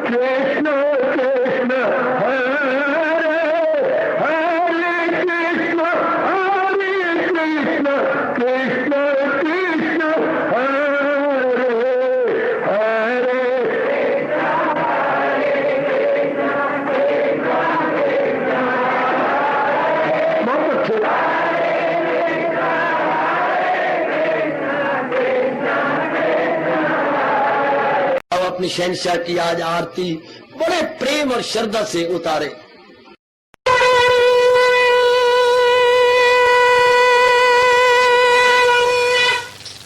कृष्ण कृष्ण हरे हरे कृष्ण कृष्ण कृष्ण हरे हरे बहुत अच्छे। अब अपनी शहंशाह की आज आरती बड़े प्रेम और श्रद्धा से उतारे।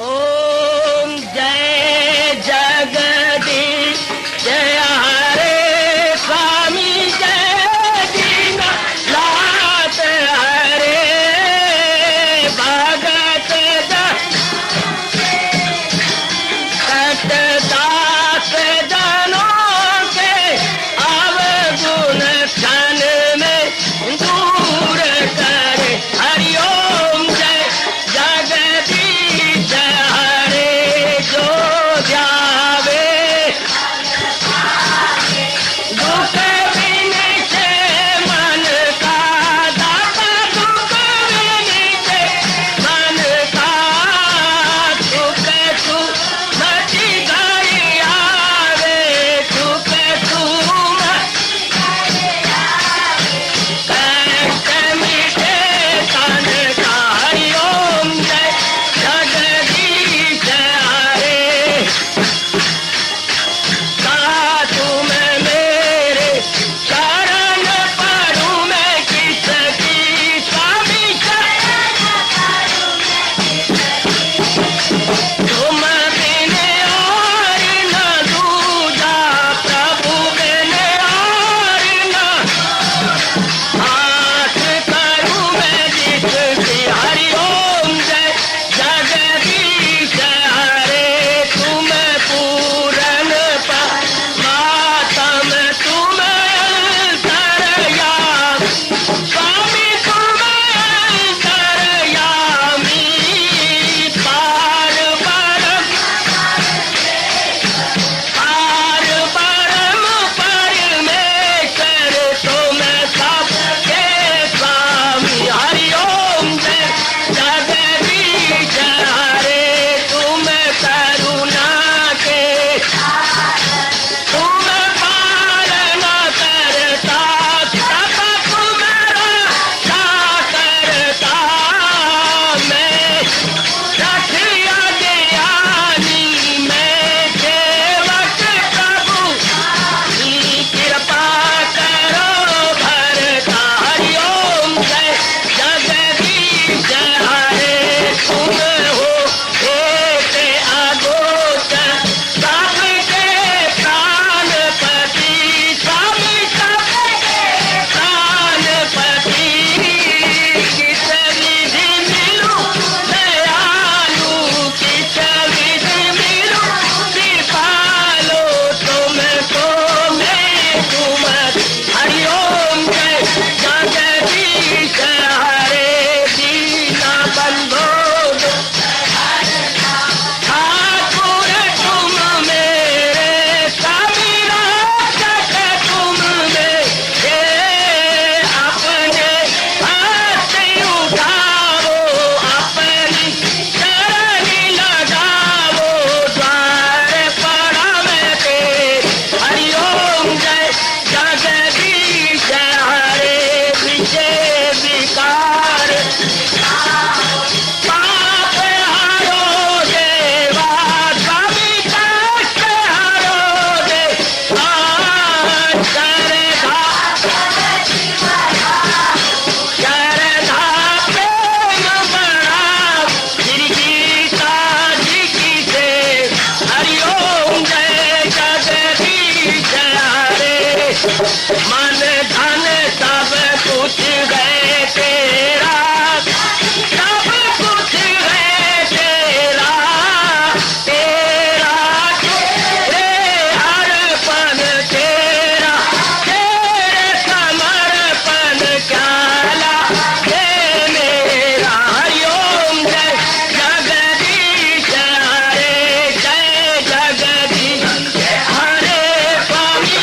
ओम जय जगदीश जय हरे स्वामी जय दीनानाथ हरे भगत दास जनों के अवगुण क्षण में दूर करे। हरिओम जय जगदीश हरे जो ध्यावे दुख विनिचे मन का दाता दुख विनिचे मन का सुख तू मची गई आवे सुख तू कष्ट मिटे तन का। हरिओम जय जगदीश हरे तुम मेरे शरण पड़ूं मैं किसकी स्वामी तुम बिन और न दूजा प्रभु बिन और न हाथ करूं मैं जिसकी। हरिओम जय जगदीश हरे तुम पूरन मातम तुम अंतरयामी स्वामी तुम अंतरयामी पार परम परमेश्वर तुम सबके स्वामी। हरिओम जय जगदीश हरे तुम करुणा के तुम पालन करता सब तुम्हारा करता मैं रखिया ज्ञानी मैं सेवक प्रभु की कृपा करो भरता। हरिओम जय जगदीश हरे तुम हो एक अगोचर सबके प्राणपति स्वामी सबके प्राणपति किस विधि मिलूं दयालु किस विधि मिलूं कृपालो तुमको मैं तुम। हरिओम जय जगदीश हरे दीना बंधो ठाकुर तुम मेरे स्वामी रक्षक तुम मेरे अपने हाथ उठाओ अपनी शरण लगाओ द्वार पड़ा मैं तेरे। हरिओम जय जगदीश हरे विजय विकार पाप हरो देवा स्वामी कष्ट हरो देवा श्रद्धा प्रेम बढ़ाओ श्री गीता जी की से। हरिओम जय जगदीश हरे मन धन सब कुछ है तेरा सब कुछ है तेरा तेरा तेरे अर्पण तेरा तेरे समर्पण क्या लागे मेरा। हरिओम जय जगदीश हरे जय जगदीश हरे स्वामी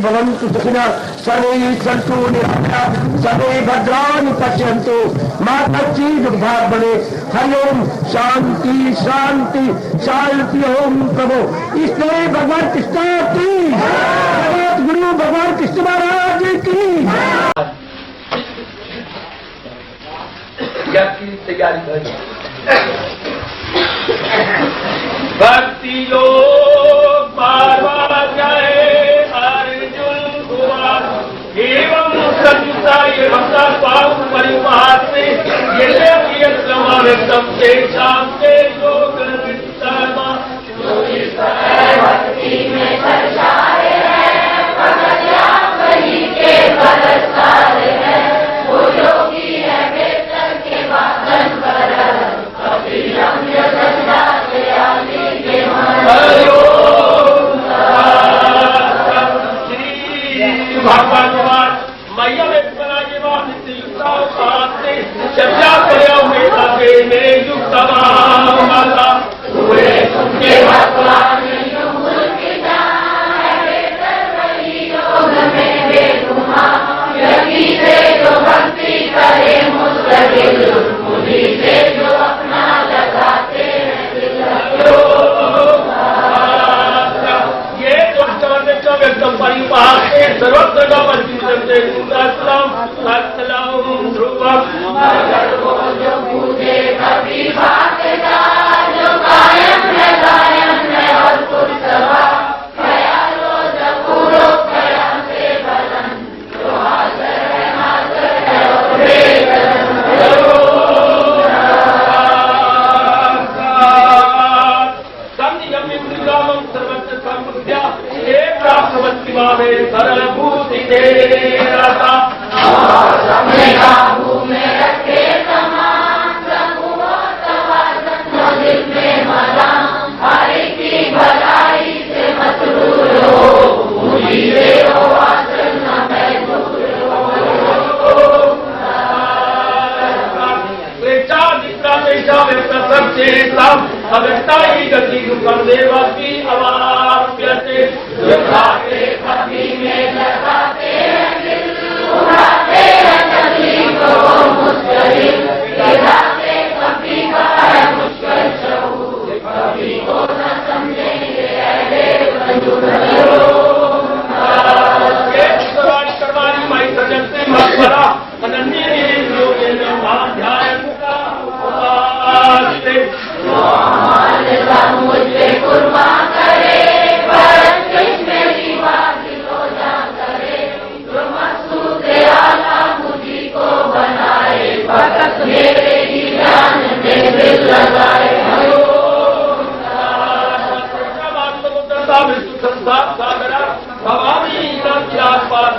भवन्तु सुखिनः सर्वे सन्तु निरामयाः सर्वे भद्राणि पश्यन्तु मा कश्चित् दुर्भाग् भवेत्। हरि ओम शांति शांति शांति। ओम प्रभु ईश्वरी भगवान कृष्ण की जगत गुरु भगवान कृष्ण महाराज की। तैयारी भक्ति योग बार जाए अर्जुन हुआ एवं सत्ता एवं स्वाम परिवार से ये समावेशम से शांति योग भक्ति में दर्शाए हैं भगत वही के बलसार है वो योगी है बेहतर के वादन कर कभी रम्य दशा से आदि के भगवान मैया में बना के बाद चर्चा करो मेरे युक्त माता हुए तुमके भगवान जो भक्ति करे मुस्तकिल मुझी से जो अपना लगाते हैं ये तो एकदम परिवार से सर्वत्र का परिचित ध्रुवम जो पूजे कभी भागता जो कायम है और कुछ सभा ख्यालो जपूरो ख्याल से बदन जो हाजर है और सर्वत्र संबुद्ध्या एक प्राप्तवती भावे सरल भूति देता सबने काबू में रखे तमाम दिल में मना हरि की भलाई से मसरूर हो मुझी से हो आचरण न मैं दूर हो अवस्था ही गति दुखम देवा की अवाप्यते भक्ति में लगाते हैं दिल उड़ाते हैं तकलीफ को मुस्करी गिराते कभी का है मुश्किल शऊर कभी को न समझेंगे ऐसे करवानी माई सजन से मकबरा अनन्य ध्यान का मुझे कुर्बान करे पर मेरी बात को जा करे जो मकसूद आला मुझी को बनाए भगत मेरे ही जान में दिल लगाए भवानी का पास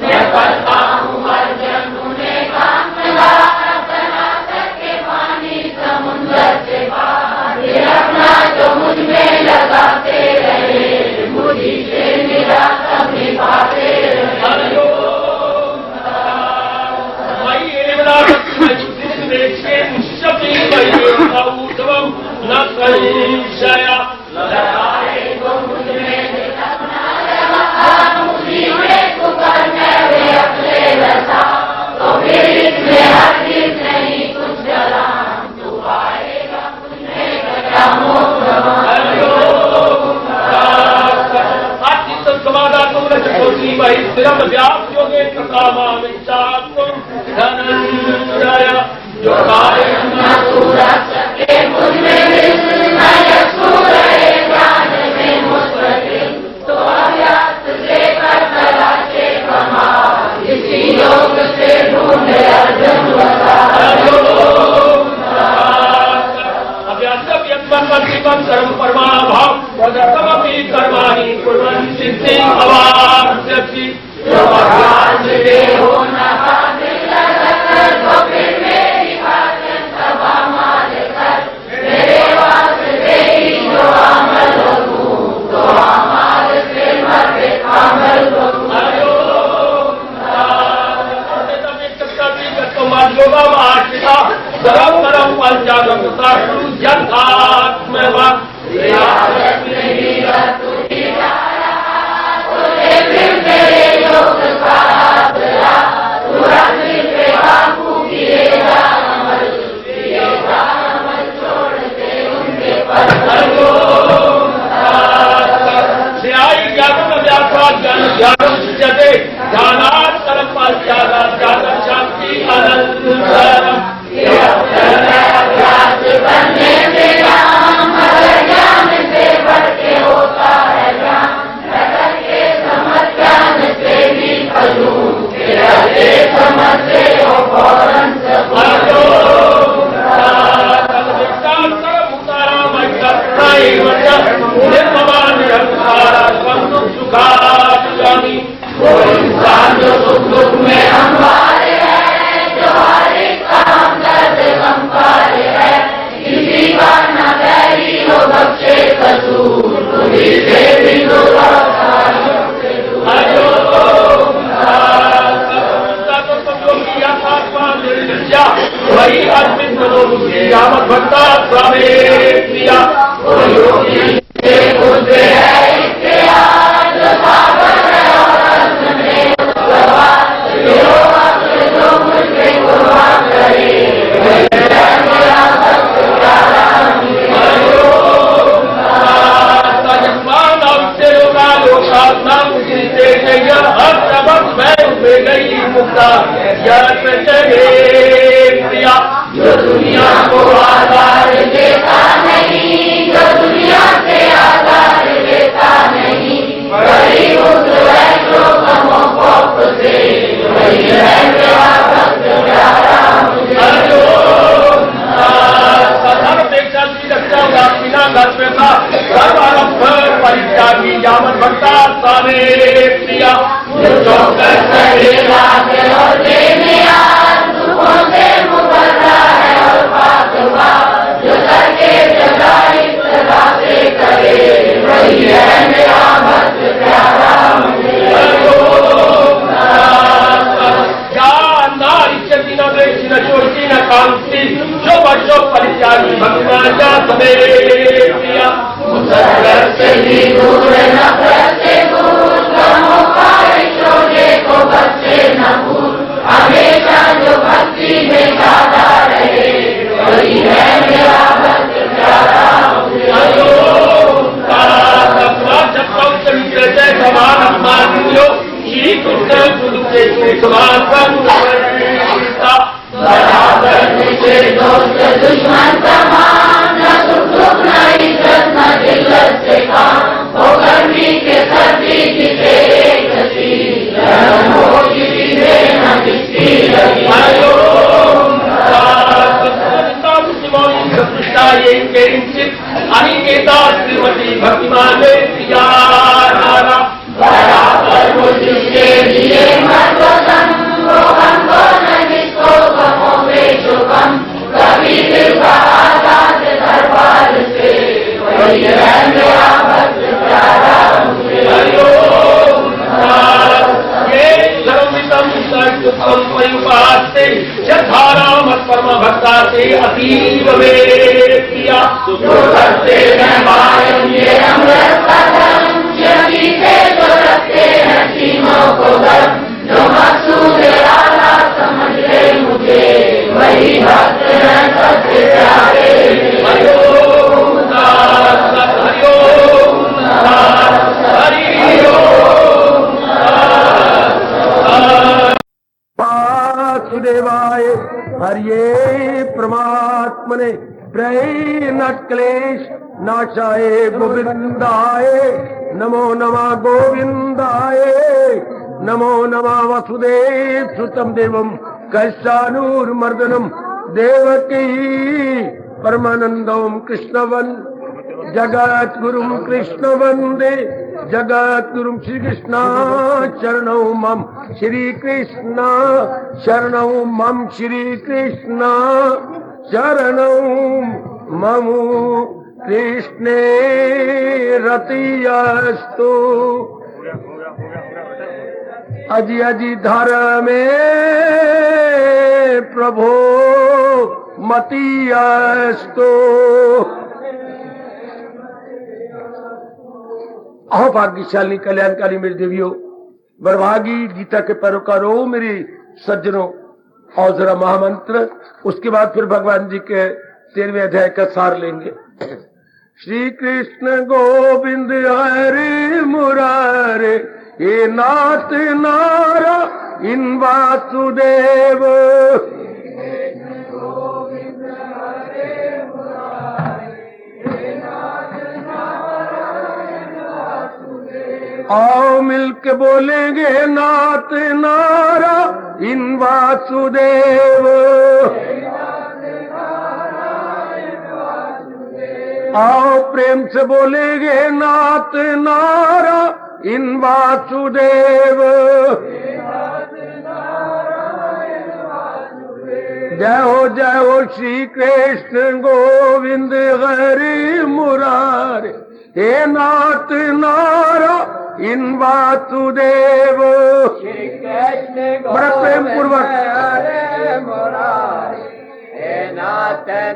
मैं करता हूँ हर जन्म ने काम से बाहर अपना जो मुझ में लगाते रहे मुझी से मेरा कभी पाते रहे न कहीं मुझ में मुझी में पुकारने अपने रसा तो फिर इसमें हर चीज नहीं कुछ जला जो तो अभ्यास से कर तलाशे कमा इसी योग से ढूंढे अर्जुन कर्म परमाभाव तदर्थमपि कर्माणि कुर्वन् सिद्धिं अवाप्स्यति जो भगवान मिले हो न हासिल कर तो फिर मेरी भाषण सभा माल कर मेरे वास्ते ही जो अमल हो तो अमल से मरे अमल हो सर्व परम पंचागम यथात्म निर्दृश्या वही अस्मिन् नमो बुद्धि यावद्भक्ता स्वामे प्रिया जो दुनिया को आधार देता नहीं, जो दुनिया से आधार देता नहीं, वही उस वैष्णो तमो कोप से वही है मेरा भक्त प्यारा मुझे। सर्वापेक्षा रक्षा बिना घटता सर्वारंभ परित्यागी यावत् भक्ता स्वामे प्रिया जो चौकस करेगा और देने दुखों से मुकर्रा है और पाकवा जो करके जगाई सदा से करे वही है मेरा भक्त प्यारा मुझे। न कांति जो बच्चों परित्यागी भगवान का समे प्रिया से भी दूर नफरत से दूर गमों का शोले को बच्चे न भूल हमेशा जो भक्ति में गाता रहे वही है मेरा भक्त प्यारा मुझे। जय समान अपमान श्री कृष्ण गुरु के समान बराबर मुझे दोस्त दुश्मन समान न सुख दुख न इज्जत न जिल्लत से काम हो गर्मी के सर्दी की तेरे गति गर्म हो किसी से न किसी लगी। अनिकेता श्रीमती भक्तिमान प्रिया बराबर मुझके लिए मर्दन वो हमको न जिसको गमों में शुभम कभी दिल का आजाद दरबार से वही है मेरा भक्त प्यारा मुझे। ये सर्वमितम सर्वसुखम परिपाते यद्धाराम परम भक्ता से अतीव में प्रिया जो करते हैं मायम ये अमृत कदम यही से जो रखते हैं सीमों को गर्म जो मकसूद आला समझ ले मुझे वही भक्त है सबसे प्यारे। हरिओम वासुदेवाय हरिये परमात्मने प्रणत क्लेश नाशाय गोविंदाय नमो नमः गोविंदाय नमो नमः वसुदेव सुतम देवम कैशानूर्मर्दनम देवकी परमानंदम कृष्णवन जगत गुरुम कृष्ण वंदे जगत गुरुम श्री कृष्ण शरणौ मम श्री कृष्ण शरणौ मम श्री कृष्ण शरणौ मम कृष्णे रतियस्तु अजी अजी धर में प्रभो मतियस्तु। अहो भाग्यशाली कल्याणकारी मेरी देवियों, वरभागी गीता के पैरोकारों, मेरी सज्जनों, और जरा महामंत्र, उसके बाद फिर भगवान जी के 13वें अध्याय का सार लेंगे। श्री कृष्ण गोविंद हरे मुरारे हे नाथ नारा इन वासुदेव। आओ मिलके बोलेंगे नाथ नारा इन वासुदेव। आओ प्रेम से बोलेंगे नाथ नारा इन वासुदेव। जय हो श्री कृष्ण गोविंद हरि मुरारे हे नाथ नारा इन वासुदेव। बड़ा प्रेम पूर्वक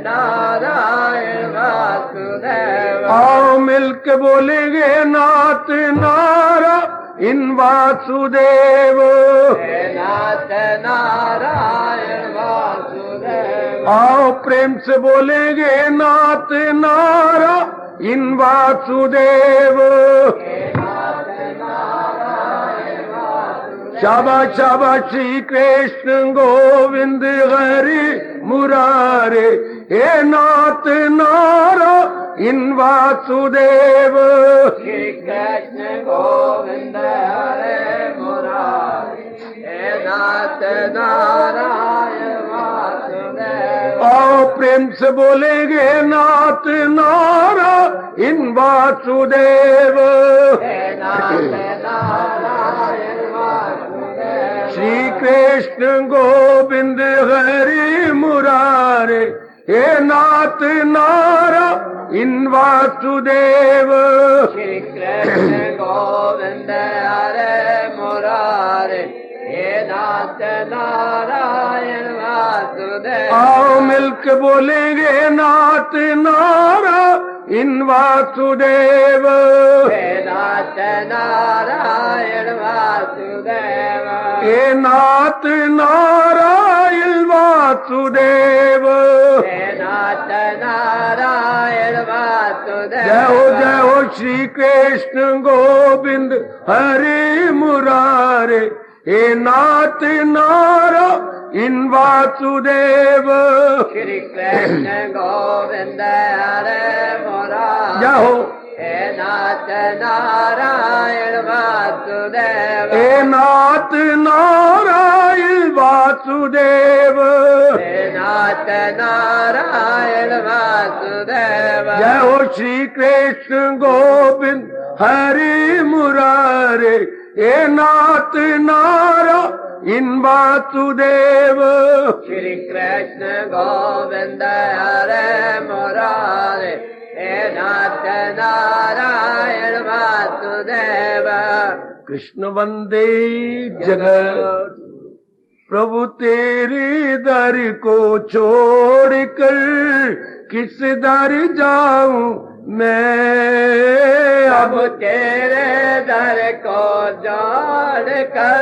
नारायण वासुदेव। आओ मिलके बोलेंगे नाथ नारा इन वासुदेव। नाथ नारायण वासुदेव। आओ प्रेम से बोलेंगे नाथ नारा इन वासुदेव। शाबाश शाबाश श्री कृष्ण गोविंद हरि मुरारे हे नाथ नारा इन वासुदेव। श्री कृष्ण गोविंद हरे मुरारे हे नाथ नारायण वासुदेव। आओ प्रेम से बोलेंगे नाथ नारा इन वासुदेव। हे नाथ नारायण वासुदेव। श्री कृष्ण गोविंद हरि मुरारे हे नाथ नारा इन वासुदेव। श्री कृष्ण गोविंद हरे मुरारे हे नाथ नारायण वासुदेव। आओ मिलके बोलेंगे नाथ नारा इन वासुदेव। हे नाथ नारायण वासुदेव। हे नाथ नारायण वासुदेव। हे नाथ नारायण वासुदेव। जय हो श्री कृष्ण गोविंद हरि मुरारे हे नाथ नारा इन वासुदेव। श्री कृष्ण गोविंद हरे मुरारे जय हो हे नाथ नारायण वासुदेव। हे नाथ नारायण वासुदेव। हे नाथ नारायण वासुदेव। जय हो श्री कृष्ण गोविंद हरि मुरारे हे नाथ नारा इन वासुदेव। श्री कृष्ण गोविंद हरे मुरारे हे नाथ नारायण वासुदेव। कृष्ण वंदे जगत प्रभु तेरे दर को छोड़कर किस दर जाऊं मैं। अब तेरे दर को जोड़कर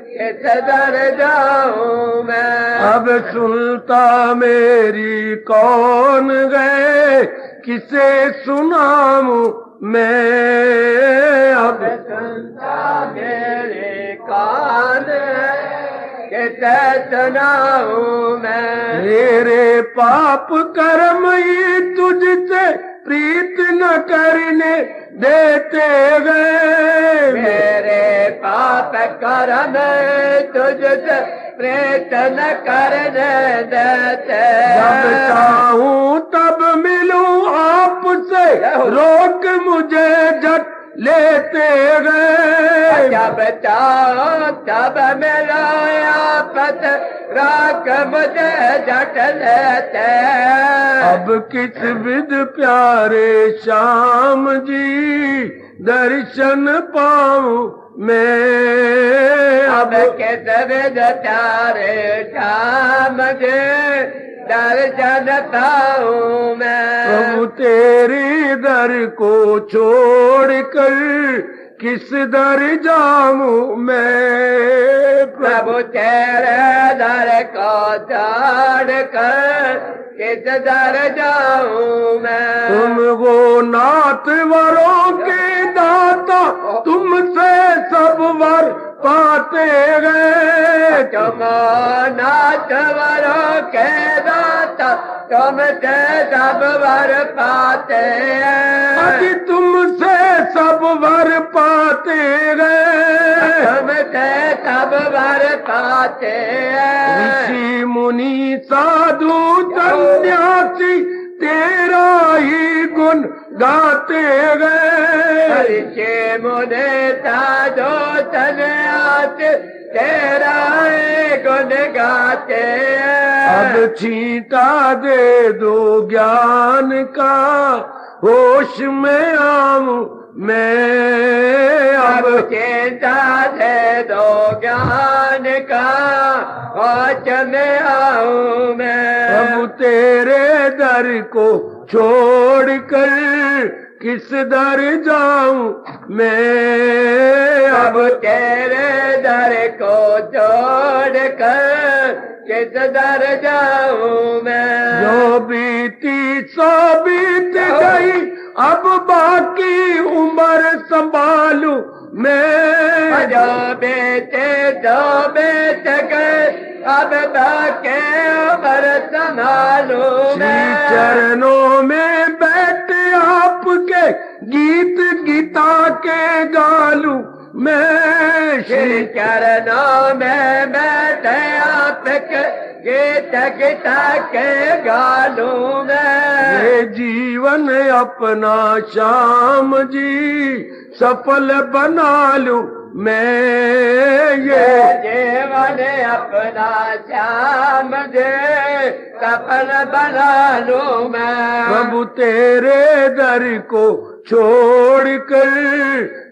किस दर जाऊं मैं। अब सुनता मेरी कौन गए किसे सुनाऊं मैं। अब सुनता मेरे कान किसे सुनाऊं मैं। मेरे पाप कर्म ही तुझसे प्रीत न करने देते गए। मेरे पाप कर्म तुझसे प्रीत न करने देते। जब चाहूं तब मिलूं आपसे रोक मुझे झट लेते गए। जब चाहो तब मिलो आपत राख मुझे झट लेते। अब किस विध प्यारे श्याम जी दर्शन पाऊं मैं। अब किस विध प्यारे श्याम जी दर्शन पाऊं मैं। प्रभु तेरे दर को छोड़कर किस दर जाऊं मैं। प्रभु तेरे दर को छोड़कर किस दर जाऊं मैं। तुम वो नाथ वरों के दाता तुमसे सब वर पाते गए। तुम नाथ वरों के दाता तुमसे सब वर पाते हैं। अभी तुमसे सब वर पाते गए। तुमसे सब वर पाते हैं। ऋषि मुनि साधु सन्यासी तेरा ही गुण गाते गए। ऋषि मुनि साधु सन्यासी तेरा ही गुण गाते हैं। अब छींटा दे दो ज्ञान का होश में आऊं मैं अब चिंता दे दो ज्ञान का आज में आऊं मैं। प्रभु तेरे दर को छोड़कर किस दर जाऊं मैं। अब तेरे दर को छोड़ कर किस दर जाऊं मैं। जो बीती सो बीत गई अब बाकी उम्र संभालू मैं। जो बेटे दो बेट गए अब बाकी उम्र संभालू मैं। चरणों में बैठ आपके गीत गीता के गालू मैं। श्री चरणों में बैठे आपके गीत गीता के गालू मैं। ये जीवन अपना श्याम जी सफल बना लूं मैं। ये जीवन अपना श्याम दे सफल बना लूं मैं। प्रभु तेरे दर को छोड़कर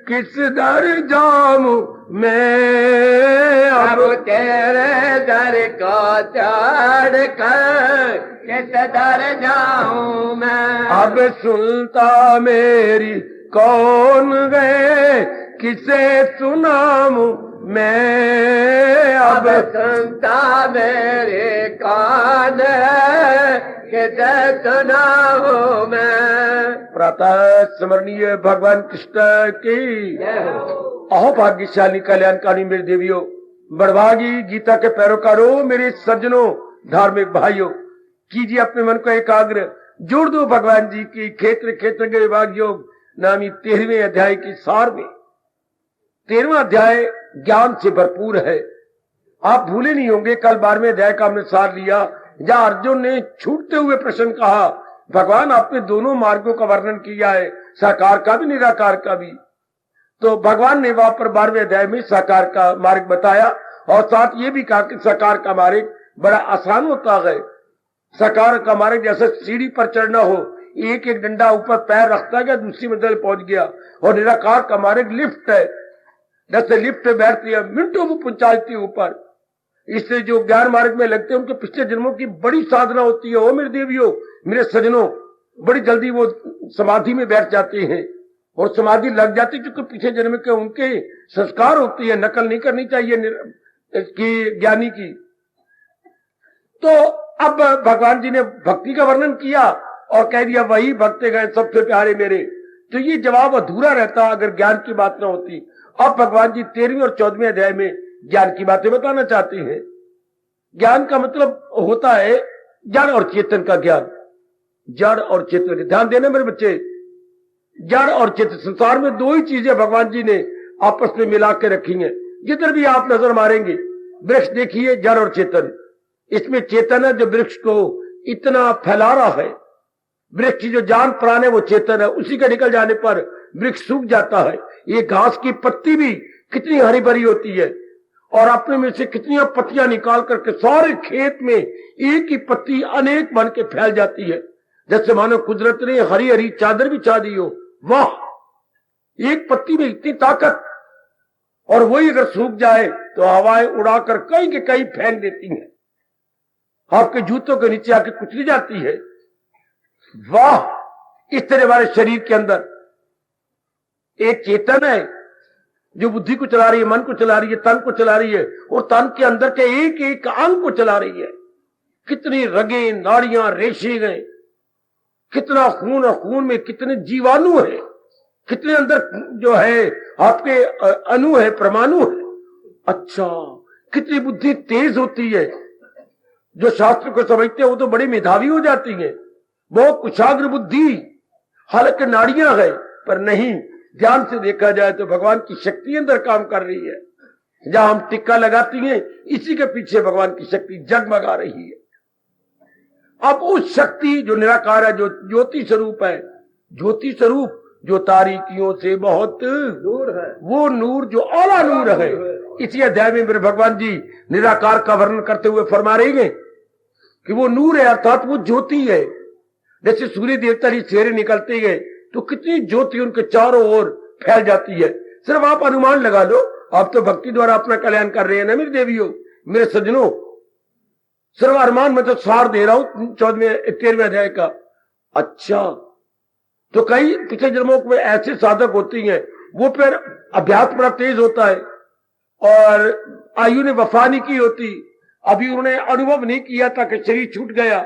किस दर जाऊं मैं। अब तेरे दर को छोड़ कर किस दर जाऊं मैं। अब सुनता मेरी कौन है किसे सुनाऊं मैं। अब सुनता मेरे कान है किसे सुनाऊं मैं। प्रातः स्मरणीय भगवान कृष्ण की अहो भाग्यशाली कल्याणकारी मेरे देवियों, बड़भागी गीता के पैरोकारों, मेरे सज्जनों, धार्मिक भाइयों, कीजिए अपने मन को एकाग्र, जोड़ दो भगवान जी की क्षेत्र क्षेत्र के विभाग योग नामी 13वें अध्याय की सार में। 13वां अध्याय ज्ञान से भरपूर है। आप भूले नहीं होंगे कल 12वें अध्याय का हमने सार लिया, जहां अर्जुन ने छूटते हुए प्रश्न कहा, भगवान आपने दोनों मार्गों का वर्णन किया है, साकार का भी निराकार का भी। तो भगवान ने वहां पर 12वें अध्याय में साकार का मार्ग बताया और साथ ये भी कहा कि साकार का मार्ग बड़ा आसान होता है। साकार का मार्ग जैसे सीढ़ी पर चढ़ना हो, एक एक डंडा ऊपर पैर रखता गया दूसरी मंजिल पहुंच गया। और निराकार का मार्ग लिफ्ट है, जैसे लिफ्ट में बैठती है मिनटों में पहुंचाती है ऊपर। इससे जो ज्ञान मार्ग में लगते हैं उनके पिछले जन्मों की बड़ी साधना होती है। ओ मेरे देवियों, मेरे सज्जनों, बड़ी जल्दी वो समाधि में बैठ जाते हैं और समाधि लग जाती है क्योंकि पिछले जन्म के उनके संस्कार होती है, नकल नहीं करनी चाहिए कि ज्ञानी की। तो अब भगवान जी ने भक्ति का वर्णन किया और कह दिया वही भक्त गए सबसे प्यारे मेरे। तो ये जवाब अधूरा रहता अगर ज्ञान की बात ना होती। अब भगवान जी 13वें और 14वें अध्याय में ज्ञान की बातें बताना चाहते हैं। ज्ञान का मतलब होता है जड़ और चेतन का ज्ञान। जड़ और चेतन, ध्यान देना मेरे बच्चे, जड़ और चेतन, संसार में दो ही चीजें भगवान जी ने आपस में मिला के रखी हैं। जिधर भी आप नजर मारेंगे वृक्ष देखिए, जड़ और चेतन। इसमें चेतन है जो वृक्ष को इतना फैला रहा है। वृक्ष की जो जान प्राण है वो चेतन है, उसी के निकल जाने पर वृक्ष सूख जाता है। ये घास की पत्ती भी कितनी हरी भरी होती है और अपने में से कितनी पत्तियां निकाल करके सारे खेत में एक ही पत्ती अनेक बन के फैल जाती है, जैसे मानो कुदरत ने हरी हरी चादर बिछा दी हो। वाह, एक पत्ती में इतनी ताकत, और वही अगर सूख जाए तो हवाएं उड़ाकर कहीं के कहीं फेंक देती हैं, आपके जूतों के नीचे आके कुचली जाती है। वाह, इस तरह हमारे शरीर के अंदर एक चेतन है जो बुद्धि को चला रही है, मन को चला रही है, तन को चला रही है और तन के अंदर के एक एक अंग को चला रही है। कितनी रगे, नाड़ियां, रेशे गए, कितना खून, और खून में कितने जीवाणु है, कितने अंदर जो है आपके अणु है, परमाणु है। अच्छा, कितनी बुद्धि तेज होती है। जो शास्त्र को समझते हैं वो तो बड़ी मेधावी हो जाती है, बहुत कुशाग्र बुद्धि, हालांकि नाड़ियां है पर नहीं, ध्यान से देखा जाए तो भगवान की शक्ति अंदर काम कर रही है। जहां हम टिक्का लगाती हैं इसी के पीछे भगवान की शक्ति जगमगा रही है। अब उस शक्ति जो निराकार है, जो ज्योति स्वरूप है, ज्योति स्वरूप जो तारीकियों से बहुत दूर है, वो नूर जो आला नूर है। इसी अध्याय में मेरे भगवान जी निराकार का वर्णन करते हुए फरमा रहे हैं कि वो नूर है, अर्थात वो ज्योति है। जैसे सूर्य देवता ही सवेरे निकलते गए तो कितनी ज्योति उनके चारों ओर फैल जाती है। सिर्फ आप अनुमान लगा लो, आप तो भक्ति द्वारा अपना कल्याण कर रहे हैं ना मेरी देवियों, मेरे सज्जनों। सिर्फ अनुमान में तो सार दे रहा हूं 13वें अध्याय का। अच्छा, तो कई पिछले जन्मों में ऐसे साधक होती हैं, वो फिर अभ्यास बड़ा तेज होता है और आयु ने वफा नहीं की होती, अभी उन्होंने अनुभव नहीं किया था कि शरीर छूट गया।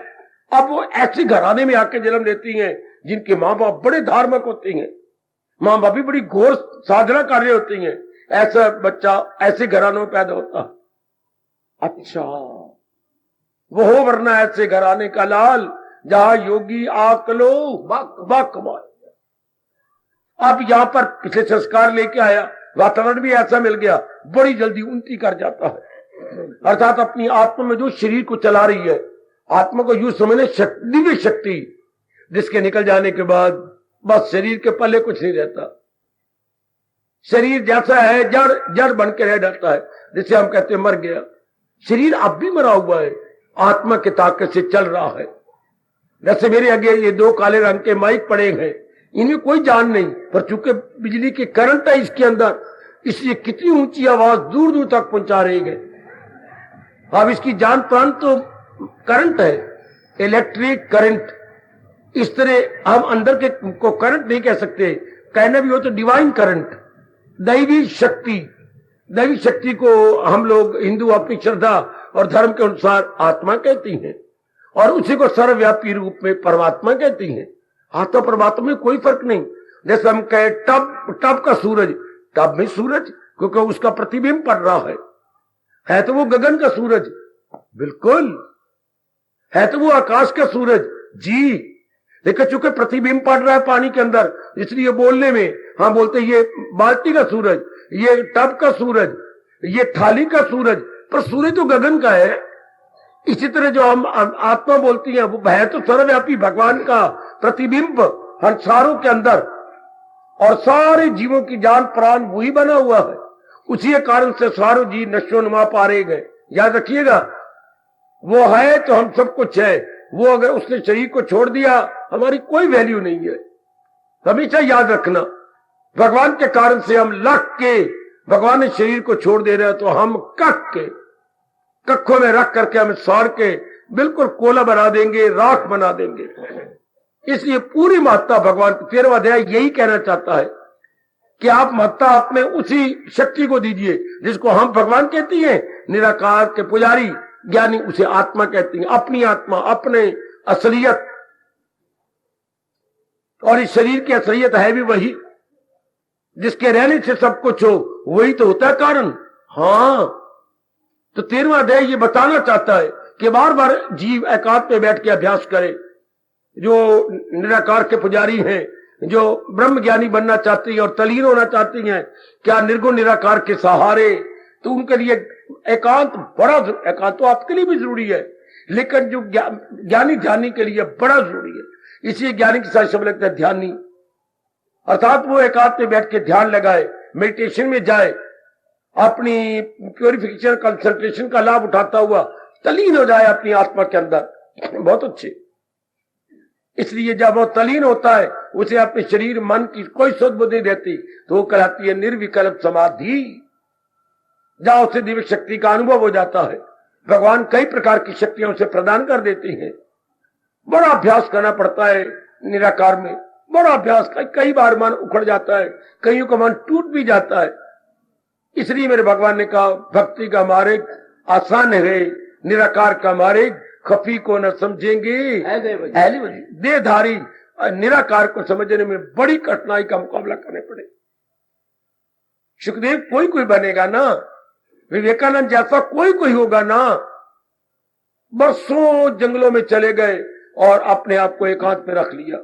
अब वो ऐसे घराने में आके जन्म लेती हैं जिनके माँ बाप बड़े धार्मिक होते हैं, माँ बाप भी बड़ी घोर साधना कर रहे होती हैं। ऐसा बच्चा ऐसे घरानों में पैदा होता। अच्छा, वो हो वरना ऐसे घराने का लाल जहां योगी आकलो बाकमाल। अब यहां पर पिछले संस्कार लेके आया, वातावरण भी ऐसा मिल गया, बड़ी जल्दी उन्नति कर जाता है। अर्थात अपनी आत्मा में जो शरीर को चला रही है, आत्मा को यूं समझने दिव्य शक्ति, जिसके निकल जाने के बाद बस शरीर के पल्ले कुछ नहीं रहता। शरीर जैसा है जड़ बन के रह जाता है, जिसे हम कहते हैं मर गया। शरीर अब भी मरा हुआ है, आत्मा की ताकत से चल रहा है। जैसे मेरे आगे ये 2 काले रंग के माइक पड़े हैं, इनमें कोई जान नहीं, पर चूंकि बिजली के करंट है इसके अंदर, इसलिए कितनी ऊंची आवाज दूर दूर तक पहुंचा रही है। अब इसकी जान प्राण तो करंट है, इलेक्ट्रिक करंट। इस तरह हम अंदर के को करंट नहीं कह सकते, कहना भी हो तो डिवाइन करंट, दैवी शक्ति। दैवी शक्ति को हम लोग हिंदू अपनी श्रद्धा और धर्म के अनुसार आत्मा कहती हैं, और उसी को सर्वव्यापी रूप में परमात्मा कहती हैं। आत्मा परमात्मा में कोई फर्क नहीं। जैसे हम कहे टब का सूरज, टब में सूरज, क्योंकि उसका प्रतिबिंब पड़ रहा है तो वो गगन का सूरज, बिल्कुल है तो वो आकाश का सूरज जी, लेकिन चूंकि प्रतिबिंब पड़ रहा है पानी के अंदर, इसलिए बोलने में हम बोलते ये बाल्टी का सूरज, ये टब का सूरज, ये थाली का सूरज, पर सूरज तो गगन का है। इसी तरह जो हम आत्मा बोलती है, वो है तो सर्वव्यापी भगवान का प्रतिबिंब संसारों के अंदर, और सारे जीवों की जान प्राण वही बना हुआ है। उसी कारण से सारे जीव नश्वनुमा पारे गए। याद रखिएगा, वो है तो हम सब कुछ है, वो अगर उसने शरीर को छोड़ दिया हमारी कोई वैल्यू नहीं है। हमेशा याद रखना, भगवान के कारण से हम लख के, भगवान ने शरीर को छोड़ दे रहे हैं तो हम कख के, कखों में रख करके हम साड़ के बिल्कुल कोला बना देंगे, राख बना देंगे। इसलिए पूरी महत्ता भगवान 13वां अध्याय यही कहना चाहता है कि आप महत्ता अपने उसी शक्ति को दीजिए जिसको हम भगवान कहती हैं। निराकार के पुजारी ज्ञानी उसे आत्मा कहती हैं, अपनी आत्मा, अपने असलियत। और इस शरीर की असलियत है भी वही, जिसके रहने से सब कुछ हो, वही तो होता है कारण। हाँ, तो 13वां अध्याय ये बताना चाहता है कि बार बार जीव एकांत में बैठ के अभ्यास करे। जो निराकार के पुजारी हैं, जो ब्रह्म ज्ञानी बनना चाहती हैं और तलीन होना चाहती हैं क्या निर्गुण निराकार के सहारे, तो उनके लिए एकांत बड़ा, एकांत तो आपके लिए भी जरूरी है, लेकिन जो ज्ञानी ध्यानी के लिए बड़ा जरूरी है। इसलिए ज्ञानी के साथ शब्द लगता है ध्यानी, अर्थात वो एकांत में बैठ के ध्यान लगाए, मेडिटेशन में जाए, अपनी प्योरिफिकेशन कंसंट्रेशन का लाभ उठाता हुआ तलीन हो जाए अपनी आत्मा के अंदर। बहुत अच्छे। इसलिए जब वो तलीन होता है, उसे अपने शरीर मन की कोई सुध बुद्धि रहती, तो वो कहलाती है निर्विकल्प समाधि, जहां उसे दिव्य शक्ति का अनुभव हो जाता है। भगवान कई प्रकार की शक्तियां उसे प्रदान कर देते हैं। बड़ा अभ्यास करना पड़ता है निराकार में, बड़ा अभ्यास। कई बार मन उखड़ जाता है, कईयों का मन टूट भी जाता है। इसलिए मेरे भगवान ने कहा भक्ति का मार्ग आसान है, निराकार का मार्ग खफी को न समझेंगे। देहधारी निराकार को समझने में बड़ी कठिनाई का मुकाबला करने पड़े। सुखदेव कोई बनेगा ना, विवेकानंद जैसा कोई होगा ना। बरसों जंगलों में चले गए और अपने आप को एकांत में रख लिया,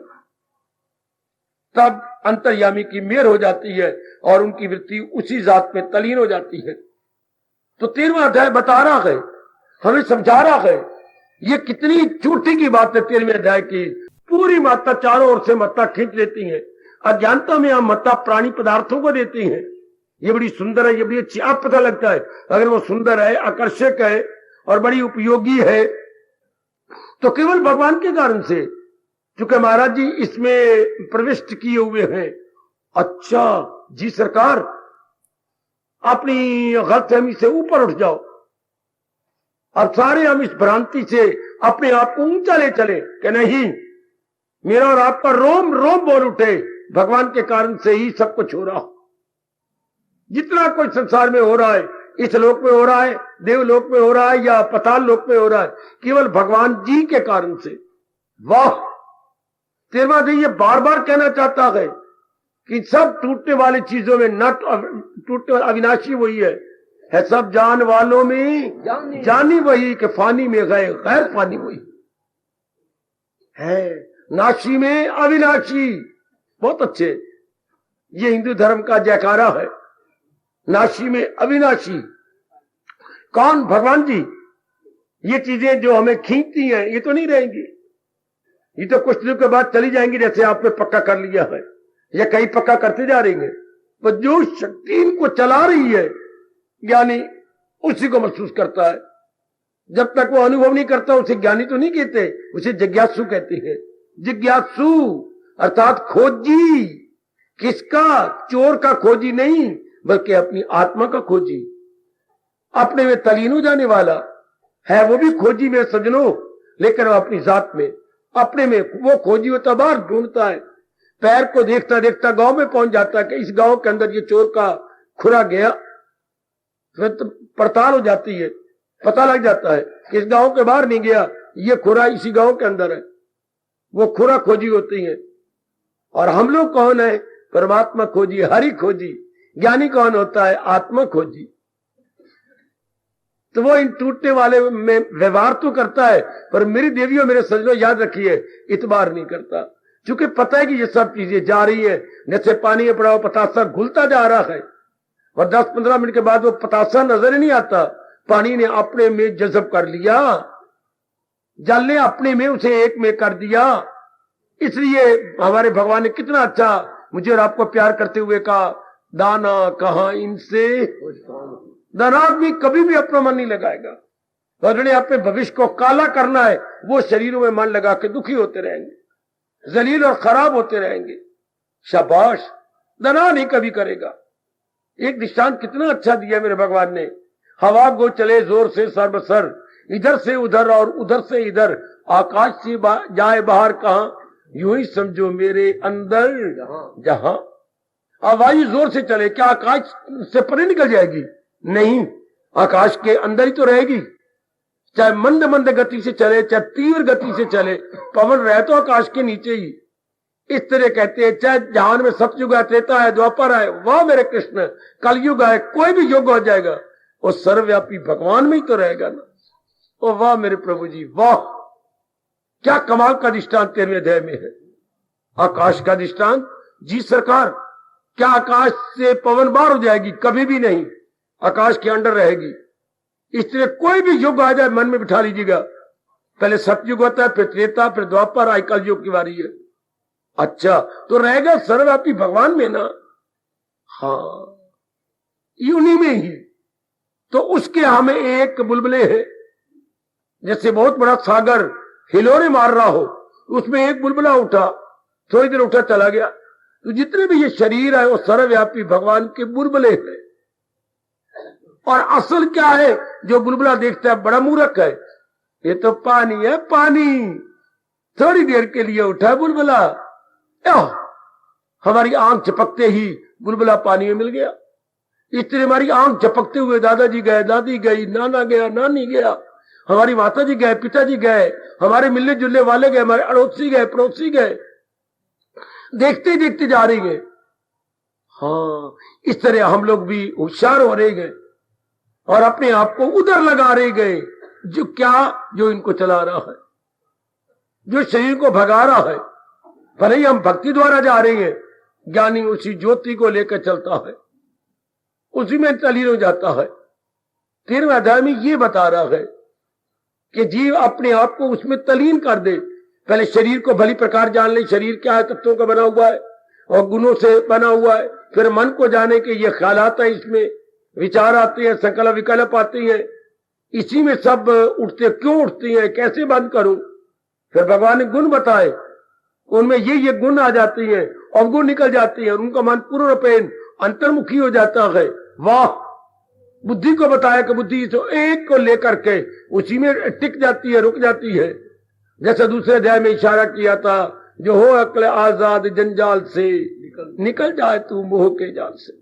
तब अंतर्यामी की मेहर हो जाती है और उनकी वृत्ति उसी जात में तलीन हो जाती है। तो 13वां अध्याय बता रहा है, हमें समझा रहा है। ये कितनी चोटी की बात है 13वें अध्याय की। पूरी मात्रा चारों ओर से मत्ता खींच लेती है। अज्ञानता में हम मत्ता प्राणी पदार्थों को देती है। ये बड़ी सुंदर है, ये बड़ी अच्छी, आप पता लगता है अगर वो सुंदर है, आकर्षक है और बड़ी उपयोगी है तो केवल भगवान के कारण से। चूंकि महाराज जी इसमें प्रविष्ट किए हुए हैं। अच्छा जी सरकार, अपनी गलतफहमी से ऊपर उठ जाओ और सारे हम इस भ्रांति से अपने आप को ऊंचा ले चले कि नहीं, मेरा और आपका रोम रोम बोल उठे, भगवान के कारण से ही सब कुछ हो रहा हो। जितना कुछ संसार में हो रहा है, इस लोक में हो रहा है, देवलोक में हो रहा है या पताल लोक में हो रहा है, केवल भगवान जी के कारण से। वाह, तेरवा ये बार बार कहना चाहता है कि सब टूटने वाली चीजों में न टूटने वाला अविनाशी वही है सब जान वालों में जानी वही, कि फानी में गए गैर फानी वही है, नाशी में अविनाशी। बहुत अच्छे, ये हिंदू धर्म का जयकारा है, नाशी में अविनाशी। कौन? भगवान जी। ये चीजें जो हमें खींचती हैं ये तो नहीं रहेंगी, ये तो कुछ दिनों के बाद चली जाएंगी, जैसे आपने पक्का कर लिया है या कहीं पक्का करते जा रही है। तो जो शक्ति इनको चला रही है ज्ञानी उसी को महसूस करता है। जब तक वो अनुभव नहीं करता उसे ज्ञानी तो नहीं कहते, उसे जिज्ञासु कहते हैं। जिज्ञासु अर्थात खोजी। किसका? चोर का खोजी नहीं, बल्कि अपनी आत्मा का खोजी। अपने में तलीन हो जाने वाला है वो भी खोजी में सजनो, लेकिन वो अपनी जात में अपने में वो खोजी होता बाहर ढूंढता है। पैर को देखता देखता गांव में पहुंच जाता है कि इस गांव के अंदर ये चोर का खुरा गया, फिर तो पड़ताल हो जाती है, पता लग जाता है कि इस गांव के बाहर नहीं गया, ये खुरा इसी गांव के अंदर है। वो खुरा खोजी होती है। और हम लोग कौन है? परमात्मा खोजी, हरि खोजी। ज्ञानी कौन होता है? आत्मा खोजी। तो वो इन टूटने वाले में व्यवहार तो करता है, पर मेरी देवियों मेरे सजनों याद रखिए, इतबार नहीं करता, क्योंकि पता है कि ये सब चीजें जा रही है। जैसे पानी में पड़ा हुआ पतासा घुलता जा रहा है और 10-15 मिनट के बाद वो पतासा नजर ही नहीं आता। पानी ने अपने में जज़ब कर लिया, जल ने अपने में उसे एक में कर दिया। इसलिए हमारे भगवान ने कितना अच्छा मुझे और आपको प्यार करते हुए कहा, दाना कहां इनसे। दाना आदमी कभी भी अपना मन नहीं लगाएगा, और जिन्हें अपने भविष्य को काला करना है वो शरीरों में मन लगा के दुखी होते रहेंगे, जलील और खराब होते रहेंगे। शाबाश, दाना नहीं कभी करेगा। एक दृष्टांत कितना अच्छा दिया मेरे भगवान ने। हवा गो चले जोर से सर्वसर, इधर से उधर और उधर से इधर, आकाश से जाए बाहर कहां, यूं ही समझो मेरे अंदर जहां। अब वायु जोर से चले, क्या आकाश से परे निकल जाएगी? नहीं, आकाश के अंदर ही तो रहेगी। चाहे मंद मंद गति से चले, चाहे तीव्र गति से चले, पवन रहे तो आकाश के नीचे ही। इस तरह कहते हैं, चाहे जहान में सतयुग है, त्रेता है, द्वापर है, वाह मेरे कृष्ण, कलयुग है, कोई भी युग हो जाएगा, वो सर्वव्यापी भगवान में ही तो रहेगा ना। ओ वाह मेरे प्रभु जी, वाह, क्या कमाल का दृष्टांत 13वें अध्याय में है। आकाश का दृष्टांत। जी सरकार, क्या आकाश से पवन बाहर हो जाएगी? कभी भी नहीं, आकाश के अंदर रहेगी। इसलिए कोई भी युग आ जाए मन में बिठा लीजिएगा, पहले सतयुग होता है, फिर त्रेता, फिर द्वापर, आई कल युग की बारी है। अच्छा, तो रहेगा सर्वव्यापी भगवान में ना। हाँ, उन्हीं में ही तो उसके हमें एक बुलबुले है, जैसे बहुत बड़ा सागर हिलोरे मार रहा हो, उसमें एक बुलबुला उठा, थोड़ी देर उठा चला गया। तो जितने भी ये शरीर है वो सर्वव्यापी भगवान के बुलबुले हैं। और असल क्या है? जो बुलबुला देखता है बड़ा मूर्ख है, ये तो पानी है, पानी। थोड़ी देर के लिए उठा है बुलबुला, हमारी आंख झपकते ही बुलबुला पानी में मिल गया। इसलिए हमारी आंख झपकते हुए दादाजी गए, दादी गई, नाना गया, नानी गया, हमारी माता जी गए, पिताजी गए, हमारे मिलने जुलने वाले गए, हमारे अड़ोसी गए, पड़ोसी गए, देखते देखते जा रही गए। हाँ, इस तरह हम लोग भी होशियार हो रहे गए और अपने आप को उधर लगा रहे गए। जो क्या? जो इनको चला रहा है, जो शरीर को भगा रहा है। भले ही हम भक्ति द्वारा जा रहे हैं, ज्ञानी उसी ज्योति को लेकर चलता है, उसी में तलीन हो जाता है। 13वें अध्याय में ये बता रहा है कि जीव अपने आप को उसमें तलीन कर दे। पहले शरीर को भली प्रकार जान ले, शरीर क्या है, तत्वों का बना हुआ है और गुणों से बना हुआ है। फिर मन को जाने के ये ख्यालात है, इसमें विचार आते हैं, संकल्प विकल्प आती है, इसी में सब उठते, क्यों उठती हैं, कैसे बंद करूं। फिर भगवान ने गुण बताए उनमें ये गुण आ जाती हैं, अवगुण निकल जाती हैं और उनका मन पूर्णपेन अंतर्मुखी हो जाता है। वाह, बुद्धि को बताया कि बुद्धि तो एक को लेकर के उसी में टिक जाती है, रुक जाती है। जैसे दूसरे अध्याय में इशारा किया था, जो हो अक्ल आजाद जंजाल से निकल जाए तू मोह के जाल से।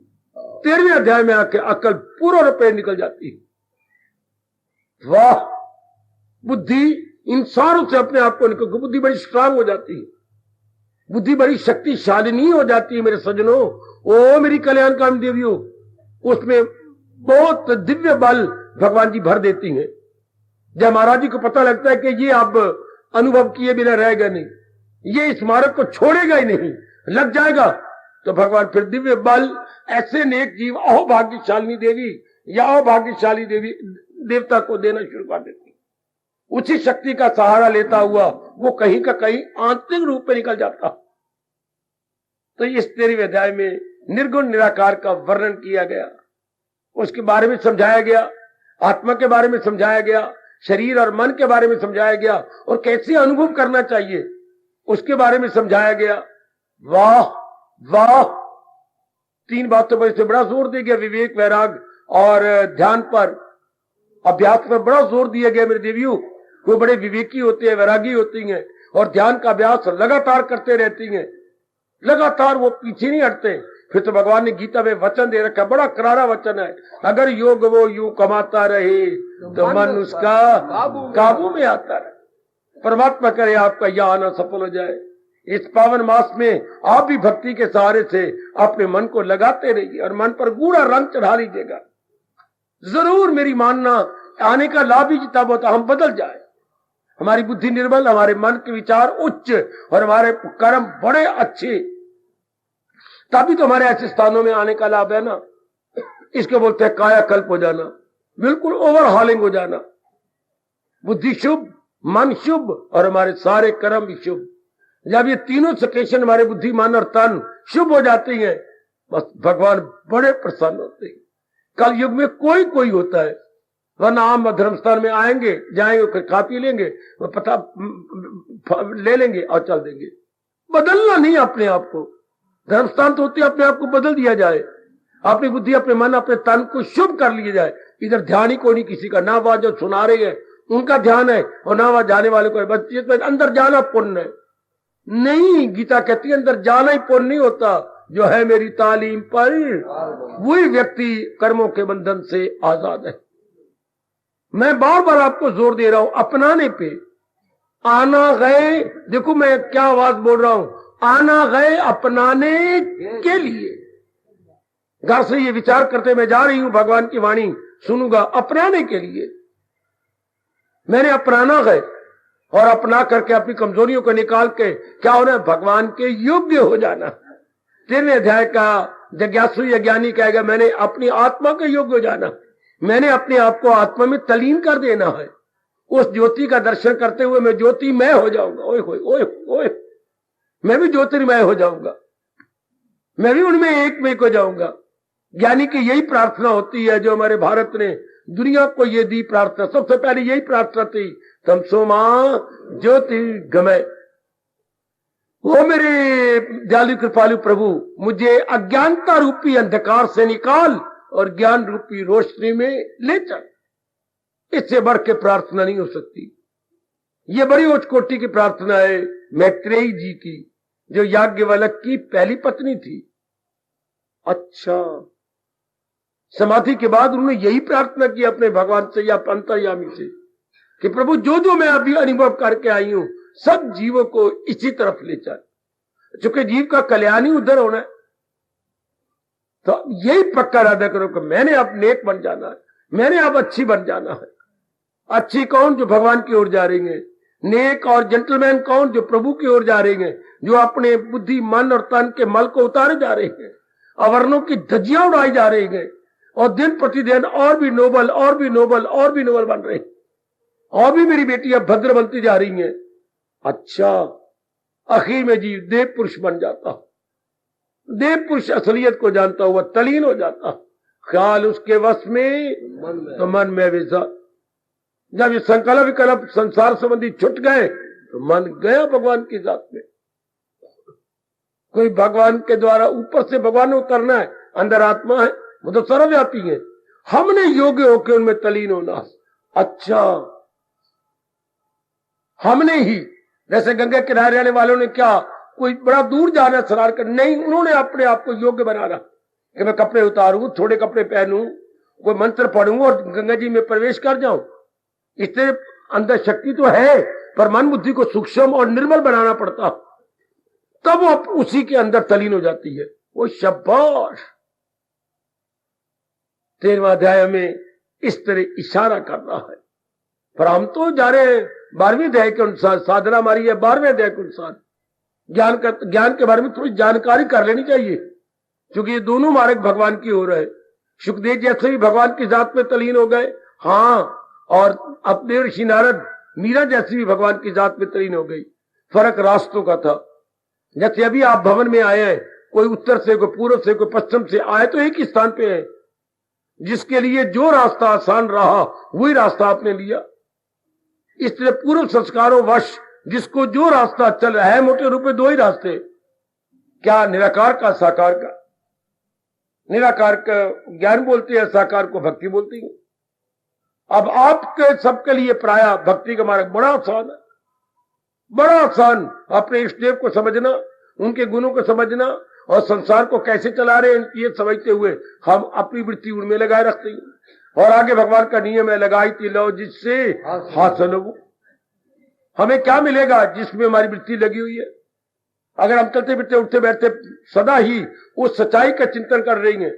13वें अध्याय में आके अक्ल पूर्ण रूप में निकल जाती है। वाह, बुद्धि इन सारों से अपने आप को निकल, बुद्धि बड़ी स्ट्रांग हो जाती है, बुद्धि बड़ी शक्तिशालिनी हो जाती है मेरे सज्जनों। ओ मेरी कल्याणकामी देवियों, उसमें बहुत दिव्य बल भगवान जी भर देती हैं। जब महाराज जी को पता लगता है कि ये अब अनुभव किए बिना रहेगा नहीं, ये इस मार्ग को छोड़ेगा ही नहीं, लग जाएगा, तो भगवान फिर दिव्य बल ऐसे नेक जीव अहोभाग्यशालिनी देवी या अहोभाग्यशाली देवी देवता को देना शुरू कर देती। उसी शक्ति का सहारा लेता हुआ वो कहीं का कहीं आंतरिक रूप में निकल जाता। तो इस 13वें अध्याय में निर्गुण निराकार का वर्णन किया गया, उसके बारे में समझाया गया, आत्मा के बारे में समझाया गया, शरीर और मन के बारे में समझाया गया और कैसे अनुभव करना चाहिए उसके बारे में समझाया गया। वाह वाह, 3 बातों पर इसे बड़ा जोर दिया गया, विवेक, वैराग और ध्यान पर, अभ्यास पर बड़ा जोर दिया गया मेरे देवियों। वो बड़े विवेकी होते हैं, वैरागी होती हैं और ध्यान का अभ्यास लगातार करते रहती हैं, लगातार वो पीछे नहीं हटते। फिर तो भगवान ने गीता में वचन दे रखा, बड़ा करारा वचन है, अगर योग वो यूं कमाता रहे तो मन उसका काबू में आता रहे। परमात्मा करे आपका यह आना सफल हो जाए। इस पावन मास में आप भी भक्ति के सहारे से अपने मन को लगाते रहिए और मन पर गूढ़ा रंग चढ़ा लीजिएगा। जरूर मेरी मानना आने का लाभ ही तब होता हम बदल जाए, हमारी बुद्धि निर्मल, हमारे मन के विचार उच्च और हमारे कर्म बड़े अच्छे, तभी तो हमारे ऐसे स्थानों में आने का लाभ है ना। इसको बोलते हैं कायाकल्प हो जाना, बिल्कुल ओवरहॉलिंग हो जाना। बुद्धि शुभ, मन शुभ और हमारे सारे कर्म भी शुभ। जब ये तीनों सिचुएशन हमारे बुद्धि, मन और तन शुभ हो जाती हैं, बस भगवान बड़े प्रसन्न होते हैं। कल युग में कोई कोई होता है, वरना आम धर्मस्थान में आएंगे जाएंगे, खा पी लेंगे, पता ले लेंगे और चल देंगे। बदलना नहीं अपने आप को। धर्मस्थान तो होते अपने आप को बदल दिया जाए, अपनी बुद्धि, अपने मन, अपने तन को शुभ कर लिया जाए। इधर ध्यान ही कोई नहीं किसी का, ना वह जो सुना रहे हैं उनका ध्यान है और ना वह जाने वाले को है। बस अंदर जाना पुण्य है नहीं, गीता कहती है अंदर जाना ही पुण्य नहीं होता। जो है मेरी तालीम पर वही व्यक्ति कर्मों के बंधन से आजाद है। मैं बार बार आपको जोर दे रहा हूं अपनाने पे। आना गए, देखो मैं क्या आवाज बोल रहा हूं, आना गए अपनाने के लिए। घर से ये विचार करते मैं जा रही हूं, भगवान की वाणी सुनूंगा, अपनाने के लिए। मैंने अपनाना गए और अपना करके अपनी कमजोरियों को निकाल के क्या होना, भगवान के योग्य हो जाना। 13वें अध्याय का जिज्ञासु या ज्ञानी कहेगा मैंने अपनी आत्मा के योग्य हो जाना, मैंने अपने आप को आत्मा में तलीन कर देना है। उस ज्योति का दर्शन करते हुए मैं ज्योतिमय हो जाऊंगा। ओए होए ओए ओए, मैं भी ज्योतिर्मय हो जाऊंगा, मैं भी उनमें एक में हो जाऊंगा। ज्ञानी की यही प्रार्थना होती है, जो हमारे भारत ने दुनिया को ये दी प्रार्थना। सबसे पहले यही प्रार्थना थी, तमसोमा ज्योतिर्गमय। वो मेरे दयालु कृपालु प्रभु, मुझे अज्ञानता रूपी अंधकार से निकाल और ज्ञान रूपी रोशनी में ले चल। इससे बढ़ के प्रार्थना नहीं हो सकती। ये बड़ी उच्च कोटि की प्रार्थना है मैत्रेयी जी की, जो याज्ञवल्क्य की पहली पत्नी थी। अच्छा, समाधि के बाद उन्होंने यही प्रार्थना की अपने भगवान से या अंतर्यामी से कि प्रभु जो जो मैं अभी अनुभव करके आई हूं, सब जीवों को इसी तरफ ले चल, चूंकि जीव का कल्याण ही उधर होना है। तो यही पक्का इरादा करो कि मैंने अब नेक बन जाना है, मैंने अब अच्छी बन जाना है। अच्छी कौन? जो भगवान की ओर जा रही है। नेक और जेंटलमैन कौन? जो प्रभु की ओर जा रही है, जो अपने बुद्धि, मन और तन के मल को उतारे जा रहे हैं, अवर्णों की धज्जियां उड़ाई जा रही है और दिन प्रतिदिन और भी नोबल और भी नोबल और भी नोबल बन रहे हैं। और भी मेरी बेटियां भद्र बनती जा रही हैं। अच्छा, आखिर में जीव देव पुरुष बन जाता, देव पुरुष असलियत को जानता हुआ तलीन हो जाता। ख्याल उसके वश में तो मन में विसा। जब ये संकल्प विकल्प संसार संबंधी छुट गए तो मन गया भगवान की जात में। कोई भगवान के द्वारा ऊपर से भगवान उतरना है, अंदर आत्मा है, वो तो सर्वव्यापी है। हमने योग्य होकर उनमें तलीन होना। अच्छा, हमने ही, जैसे गंगा किनारे रहने वालों ने क्या कोई बड़ा दूर जाना स्नान कर, नहीं, उन्होंने अपने आप को योग्य बनाना कि मैं कपड़े उतारूं, थोड़े कपड़े पहनूं, कोई मंत्र पढ़ूं और गंगा जी में प्रवेश कर जाऊं। इससे अंदर शक्ति तो है, पर मन बुद्धि को सूक्ष्म और निर्मल बनाना पड़ता, तब वो उसी के अंदर तलीन हो जाती है। वो शाबाश। 13वां अध्याय में इस तरह इशारा कर रहा है। पर हम तो जा रहे हैं 12वें अध्याय के अनुसार, साधना हमारी है 12वें अध्याय के अनुसार। ज्ञान के बारे में थोड़ी जानकारी कर लेनी चाहिए, क्योंकि ये दोनों मार्ग भगवान की ओर है। सुखदेव जैसे भी भगवान की जात में तलीन हो गए, हाँ, और अपने ऋषि नारद, मीरा जैसी भी भगवान की जात में तलीन हो गई। फर्क रास्तों का था। जैसे अभी आप भवन में आए हैं, कोई उत्तर से, कोई पूर्व से, कोई पश्चिम से आए, तो एक ही स्थान पे है। जिसके लिए जो रास्ता आसान रहा वही रास्ता आपने लिया। इसलिए पूर्व संस्कारों वश जिसको जो रास्ता चल रहा है, मोटे रूप में दो ही रास्ते, क्या, निराकार का, साकार का। निराकार का ज्ञान बोलते हैं, साकार को भक्ति बोलती है। अब आपके सबके लिए प्राय भक्ति का मार्ग बड़ा आसान है, बड़ा आसान। अपने इष्ट देव को समझना, उनके गुणों को समझना और संसार को कैसे चला रहे हैं ये समझते हुए हम अपनी वृत्ति उनमें लगाए रखते हैं। और आगे भगवान का नियम है, लगाई तिलो जिससे हासिल हो। हमें क्या मिलेगा? जिसमें हमारी वृत्ति लगी हुई है। अगर हम चलते फिरते उठते बैठते सदा ही उस सच्चाई का चिंतन कर रही हैं,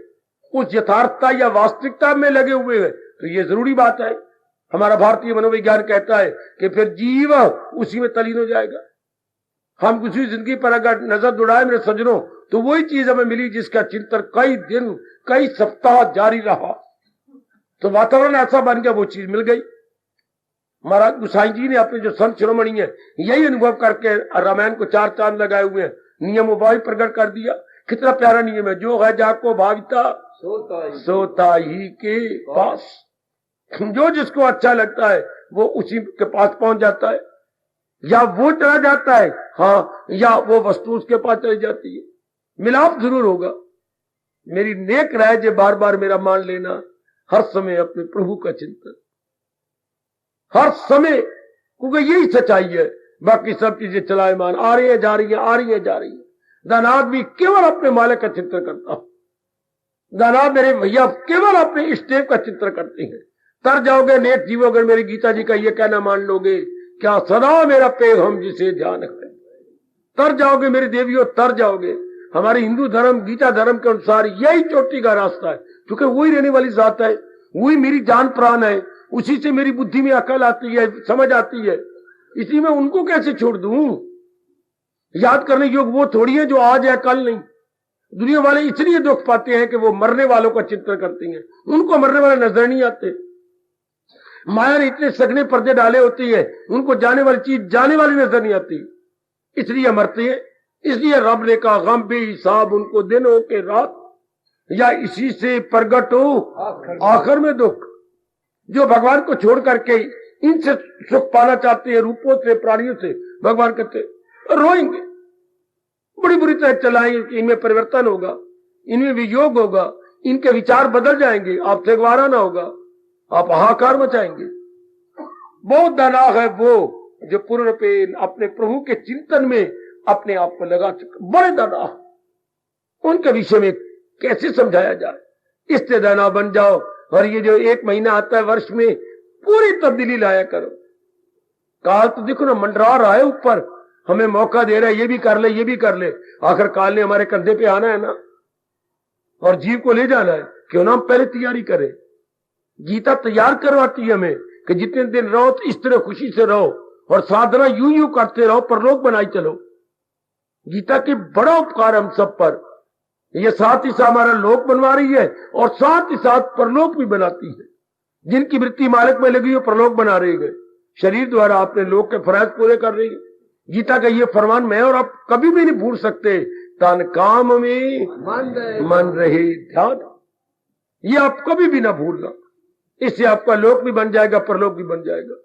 उस यथार्थता या वास्तविकता में लगे हुए हैं, तो ये जरूरी बात है। हमारा भारतीय मनोविज्ञान कहता है कि फिर जीव उसी में तलीन हो जाएगा। हम किसी जिंदगी पर अगर नजर दौड़ाए मेरे सज्जनों, तो वही चीज हमें मिली जिसका चिंतन कई दिन, कई सप्ताह जारी रहा। तो वातावरण ऐसा बन गया, वो चीज मिल गई। महाराज गुसाई जी ने अपने जो संत शिरोमणि है, यही अनुभव करके रामायण को 4 चांद लगाए हुए हैं, नियम वही प्रकट कर दिया। कितना प्यारा नियम है, जो है जाको भाविता सोता ही के पास। जो जिसको अच्छा लगता है वो उसी के पास पहुंच जाता है, या वो चला जाता है, हाँ, या वो वस्तु उसके पास चली जाती है। मिलाप जरूर होगा। मेरी नेक राय जे बार बार मेरा मान लेना, हर समय अपने प्रभु का चिंतन, हर समय, क्योंकि यही सच्चाई है। बाकी सब चीजें चलायमान आ रही है, जा रही है, आ रही है, जा रही है। दानाद भी केवल अपने मालिक का चिंतन करता हूं। दानाद मेरे भैया केवल अपने इष्टदेव का चिंतन करते हैं। तर जाओगे नेक जीवो, अगर मेरी गीता जी का ये कहना मान लोगे, क्या सदा मेरा पैगम जिसे ध्यान है। तर जाओगे मेरे देवियों, तर जाओगे। हमारे हिंदू धर्म, गीता धर्म के अनुसार यही चोटी का रास्ता है, क्योंकि वही रहने वाली जात है, वही मेरी जान प्राण है। उसी से मेरी बुद्धि में अकल आती है, समझ आती है। इसी में उनको कैसे छोड़ दूं? याद करने योग वो थोड़ी है जो आज है कल नहीं। दुनिया वाले इसलिए दुख पाते हैं कि वो मरने वालों का चिंतन करते हैं, उनको मरने वाले नजर नहीं आते। माया ने इतने सघने पर्दे डाले होती है, उनको जाने वाली चीज जाने वाली नजर नहीं आती, इसलिए मरते हैं। इसलिए रब ने कहा गम भी हिसाब उनको दिन हो के रात, या इसी से प्रगट हो आखिर में दुख। जो भगवान को छोड़ करके इनसे सुख पाना चाहते हैं, रूपों से, प्राणियों से, भगवान कहते रोएंगे, बड़ी बुरी तरह चलाएंगे। इनमें परिवर्तन होगा, इनमें वियोग होगा, इनके विचार बदल जाएंगे, आपसे गवारा ना होगा, आप हाहाकार मचाएंगे। बहुत दानाग है वो जो पूर्ण पे अपने प्रभु के चिंतन में अपने आप को लगा चुका। बड़े दानाग, उनके विषय में कैसे समझाया जाए? इससे दाना बन जाओ, और ये जो 1 महीना आता है वर्ष में, पूरी तब्दीली लाया करो। काल तो देखो ना मंडरा रहा है ऊपर, हमें मौका दे रहा है, ये भी कर ले, ये भी कर ले। आखिर काल ने हमारे कंधे पे आना है ना, और जीव को ले जाना है। क्यों ना हम पहले तैयारी करें? गीता तैयार करवाती है हमें कि जितने दिन रहो तो इस तरह खुशी से रहो, और साधना यूं यूं करते रहो, परलोक बनाई चलो। गीता के बड़ा उपकार हम सब पर, ये साथ ही साथ हमारा लोक बनवा रही है, और साथ ही साथ परलोक भी बनाती है। जिनकी वृत्ति मालिक में लगी हो, परलोक बना रही है। शरीर द्वारा अपने लोक के फराज पूरे कर रही है। गीता का ये फरमान मैं और आप कभी भी नहीं भूल सकते, तन काम में मन रहे ध्यान, ये आप कभी भी ना भूलना। इससे आपका लोक भी बन जाएगा, परलोक भी बन जाएगा।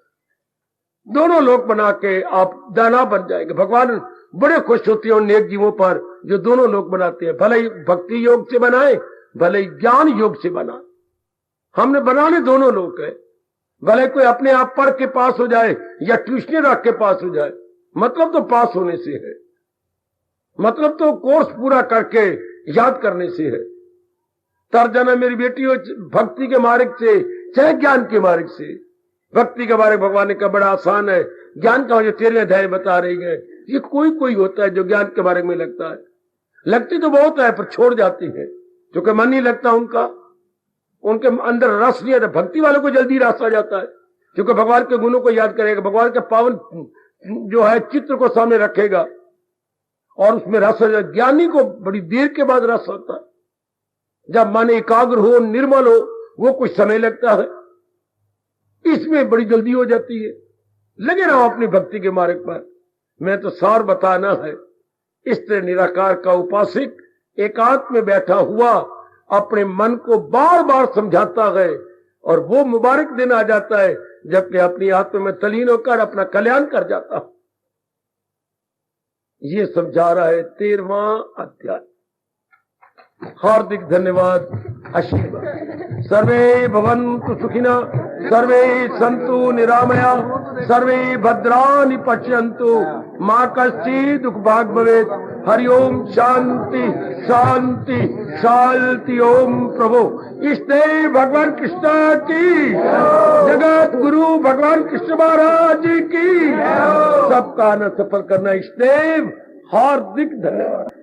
दोनों लोग बना के आप दाना बन जाएंगे। भगवान बड़े खुश होते हैं उन नेक जीवों पर जो दोनों लोग बनाते हैं, भले ही भक्ति योग से बनाए भले ही ज्ञान योग से बनाए। हमने बनाने दोनों लोग है, भले कोई अपने आप पढ़ के पास हो जाए या ट्यूशन रख के पास हो जाए, मतलब तो पास होने से है, मतलब तो कोर्स पूरा करके याद करने से है। तर्जना मेरी बेटी हो भक्ति के मार्ग से चाहे ज्ञान के मार्ग से। भक्ति के मार्ग भगवान ने कहा बड़ा आसान है, ज्ञान का जो 13 अध्याय बता रही है, ये कोई होता है जो ज्ञान के मार्ग में लगता है। लगती तो बहुत है पर छोड़ जाती है क्योंकि मन नहीं लगता उनका, उनके अंदर रस नहीं आता। भक्ति वालों को जल्दी रस आ जाता है क्योंकि भगवान के गुणों को याद करेगा, भगवान के पावन जो है चित्र को सामने रखेगा और उसमें रस आ जाए। ज्ञानी को बड़ी देर के बाद रस आता है, जब मन एकाग्र हो निर्मल हो वो कुछ समय लगता है, इसमें बड़ी जल्दी हो जाती है। लगे रहो अपनी भक्ति के मार्ग पर। मैं तो सार बताना है, इस तरह निराकार का उपासक एकांत में बैठा हुआ अपने मन को बार बार समझाता है और वो मुबारक दिन आ जाता है जबकि अपनी आत्मा में तलीन होकर अपना कल्याण कर जाता है। ये समझा रहा है 13वां अध्याय। हार्दिक धन्यवाद, आशीर्वाद। सर्वे भवन्तु सुखिनः, सर्वे सन्तु निरामया, सर्वे भद्राणि पश्यन्तु, मा कश्चित् दुःखभाग् भवेत्। हरि ओम शांति शांति शांति। ओम प्रभु इष्टदेव भगवान कृष्ण की, जगत गुरु भगवान कृष्ण महाराज जी की। सबका न सफल करना इष्टदेव। हार्दिक धन्यवाद।